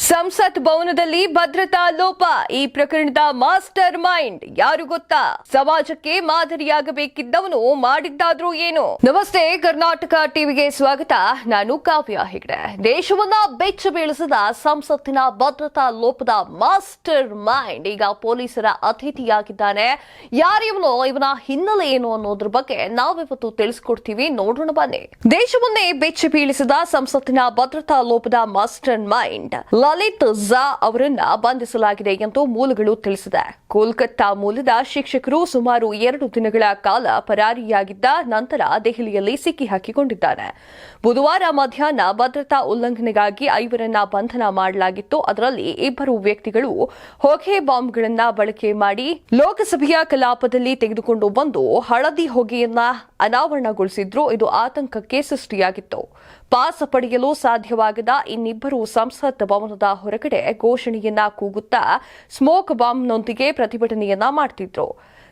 ಸಂಸತ್ ಭವನದಲ್ಲಿ ಭದ್ರತಾ ಲೋಪ. ಈ ಪ್ರಕರಣದ ಮಾಸ್ಟರ್ ಮೈಂಡ್ ಯಾರು ಗೊತ್ತಾ? ಸಮಾಜಕ್ಕೆ ಮಾದರಿಯಾಗಬೇಕಿದ್ದವನು ಮಾಡಿದ್ದಾದ್ರೂ ಏನು? ನಮಸ್ತೆ, ಕರ್ನಾಟಕ ಟಿವಿಗೆ ಸ್ವಾಗತ. ನಾನು ಕಾವ್ಯ ಹೆಗ್ಡೆ. ದೇಶವನ್ನ ಬೆಚ್ಚ ಬೀಳಿಸಿದ ಸಂಸತ್ತಿನ ಭದ್ರತಾ ಲೋಪದ ಮಾಸ್ಟರ್ ಮೈಂಡ್ ಈಗ ಪೊಲೀಸರ ಅತಿಥಿಯಾಗಿದ್ದಾನೆ. ಯಾರಿವನು, ಇವನ ಹಿನ್ನೆಲೆ ಏನು ಅನ್ನೋದ್ರ ಬಗ್ಗೆ ನಾವಿವತ್ತು ತಿಳಿಸ್ಕೊಡ್ತೀವಿ. ನೋಡೋಣ ಬನ್ನಿ. ದೇಶವನ್ನೇ ಬೆಚ್ಚ ಬೀಳಿಸಿದ ಸಂಸತ್ತಿನ ಭದ್ರತಾ ಲೋಪದ ಮಾಸ್ಟರ್ ಮೈಂಡ್ ಲಲಿತ್ ಝಾ ಅವರನ್ನ ಬಂಧಿಸಲಾಗಿದೆ ಎಂದು ಮೂಲಗಳು ತಿಳಿಸಿದೆ. ಕೋಲ್ಕತ್ತಾ ಮೂಲದ ಶಿಕ್ಷಕರು ಸುಮಾರು 2 ದಿನಗಳ ಕಾಲ ಪರಾರಿಯಾಗಿದ್ದ ನಂತರ ದೆಹಲಿಯಲ್ಲಿ ಸಿಕ್ಕಿ ಹಾಕಿಕೊಂಡಿದ್ದಾರೆ. ಬುಧವಾರ ಮಧ್ಯಾಹ್ನ ಭದ್ರತಾ ಉಲ್ಲಂಘನೆಗಾಗಿ 5 ಬಂಧನ ಮಾಡಲಾಗಿತ್ತು. ಅದರಲ್ಲಿ 2 ವ್ಯಕ್ತಿಗಳು ಹೊಗೆ ಬಾಂಬ್ಗಳನ್ನು ಬಳಕೆ ಮಾಡಿ ಲೋಕಸಭೆಯ ಕಲಾಪದಲ್ಲಿ ತೆಗೆದುಕೊಂಡು ಬಂದು ಹಳದಿ ಹೊಗೆಯನ್ನ ಅನಾವರಣಗೊಳಿಸಿದ್ರು. ಇದು ಆತಂಕಕ್ಕೆ ಸೃಷ್ಟಿಯಾಗಿತ್ತು. ಪಾಸ್ ಪಡೆಯಲು ಸಾಧ್ಯವಾಗದ ಇನ್ನಿಬ್ಬರು ಸಂಸತ್ ಭವನದ ಹೊರಗಡೆ ಘೋಷಣೆಯನ್ನ ಕೂಗುತ್ತಾ ಸ್ಮೋಕ್ ಬಾಂಬ್ನೊಂದಿಗೆ ಪ್ರತಿಭಟನೆಯನ್ನ ಮಾಡ್ತಿದ್ರು.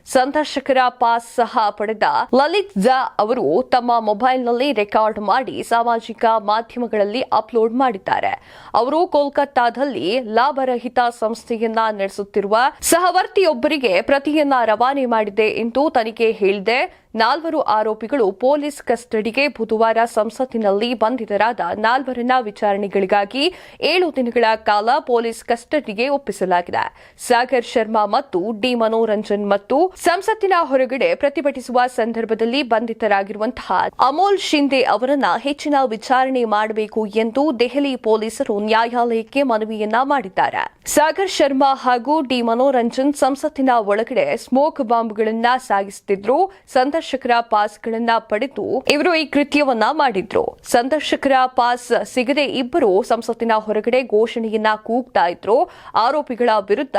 ಸಂದರ್ಶಕರ ಪಾಸ್ ಸಹ ಪಡೆದ ಲಲಿತ್ ಝಾ ಅವರು ತಮ್ಮ ಮೊಬೈಲ್ನಲ್ಲಿ ರೆಕಾರ್ಡ್ ಮಾಡಿ ಸಾಮಾಜಿಕ ಮಾಧ್ಯಮಗಳಲ್ಲಿ ಅಪ್ಲೋಡ್ ಮಾಡಿದ್ದಾರೆ. ಅವರು ಕೋಲ್ಕತ್ತಾದಲ್ಲಿ ಲಾಭರಹಿತ ಸಂಸ್ಥೆಯನ್ನ ನಡೆಸುತ್ತಿರುವ ಸಹವರ್ತಿಯೊಬ್ಬರಿಗೆ ಪ್ರತಿಯನ್ನ ರವಾನೆ ಮಾಡಿದೆ ಎಂದು ತನಿಖೆ ಹೇಳಿದೆ. 4 ಆರೋಪಿಗಳು ಪೊಲೀಸ್ ಕಸ್ಟಡಿಗೆ ಬುಧವಾರ ಸಂಸತ್ತಿನಲ್ಲಿ ಬಂಧಿತರಾದ 4ರನ್ನ ವಿಚಾರಣೆಗಳಿಗಾಗಿ 7 ದಿನಗಳ ಕಾಲ ಪೊಲೀಸ್ ಕಸ್ಟಡಿಗೆ ಒಪ್ಪಿಸಲಾಗಿದೆ. ಸಾಗರ್ ಶರ್ಮಾ ಮತ್ತು ಡಿ ಮನೋರಂಜನ್ ಮತ್ತು ಸಂಸತ್ತಿನ ಹೊರಗಡೆ ಪ್ರತಿಭಟಿಸುವ ಸಂದರ್ಭದಲ್ಲಿ ಬಂಧಿತರಾಗಿರುವಂತಹ ಅಮೋಲ್ ಶಿಂದೆ ಅವರನ್ನ ಹೆಚ್ಚಿನ ವಿಚಾರಣೆ ಮಾಡಬೇಕು ಎಂದು ದೆಹಲಿ ಪೊಲೀಸರು ನ್ಯಾಯಾಲಯಕ್ಕೆ ಮನವಿಯನ್ನ ಮಾಡಿದ್ದಾರೆ. ಸಾಗರ್ ಶರ್ಮಾ ಹಾಗೂ ಡಿ ಮನೋರಂಜನ್ ಸಂಸತ್ತಿನ ಒಳಗಡೆ ಸ್ಮೋಕ್ ಬಾಂಬ್ಗಳನ್ನ ಸಾಗಿಸುತ್ತಿದ್ರು. ಸಂದರ್ಶಕರ ಪಾಸ್ಗಳನ್ನ ಪಡೆದು ಇವರು ಈ ಕೃತ್ಯವನ್ನ ಮಾಡಿದ್ರು. ಸಂದರ್ಶಕರ ಪಾಸ್ ಸಿಗದೆ ಇಬ್ಬರು ಸಂಸತ್ತಿನ ಹೊರಗಡೆ ಘೋಷಣೆಯನ್ನ ಕೂಗ್ತಾ ಇದ್ರು. ಆರೋಪಿಗಳ ವಿರುದ್ಧ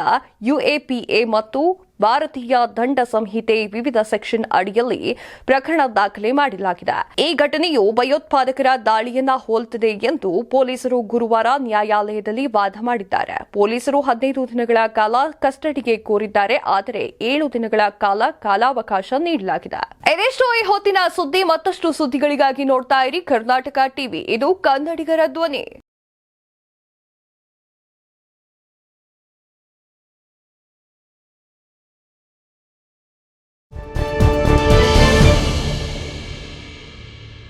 ಯುಎಪಿಎ ಮತ್ತು ಭಾರತೀಯ ದಂಡ ಸಂಹಿತೆ ವಿವಿಧ ಸೆಕ್ಷನ್ ಅಡಿಯಲ್ಲಿ ಪ್ರಕರಣ ದಾಖಲೆ ಮಾಡಲಾಗಿದೆ. ಈ ಘಟನೆಯು ಭಯೋತ್ಪಾದಕರ ದಾಳಿಯನ್ನ ಹೋಲುತ್ತದೆ ಎಂದು ಪೊಲೀಸರು ಗುರುವಾರ ನ್ಯಾಯಾಲಯದಲ್ಲಿ ವಾದ ಮಾಡಿದ್ದಾರೆ. ಪೊಲೀಸರು 15 ದಿನಗಳ ಕಾಲ ಕಸ್ಟಡಿಗೆ ಕೋರಿದ್ದಾರೆ. ಆದರೆ 7 ದಿನಗಳ ಕಾಲಾವಕಾಶ ನೀಡಲಾಗಿದೆ. ಇದೆಷ್ಟೋ ಈ ಹೊತ್ತಿನ ಸುದ್ದಿ. ಮತ್ತಷ್ಟು ಸುದ್ದಿಗಳಿಗಾಗಿ ನೋಡ್ತಾ ಇರಿ ಕರ್ನಾಟಕ ಟಿವಿ. ಇದು ಕನ್ನಡಿಗರ ಧ್ವನಿ.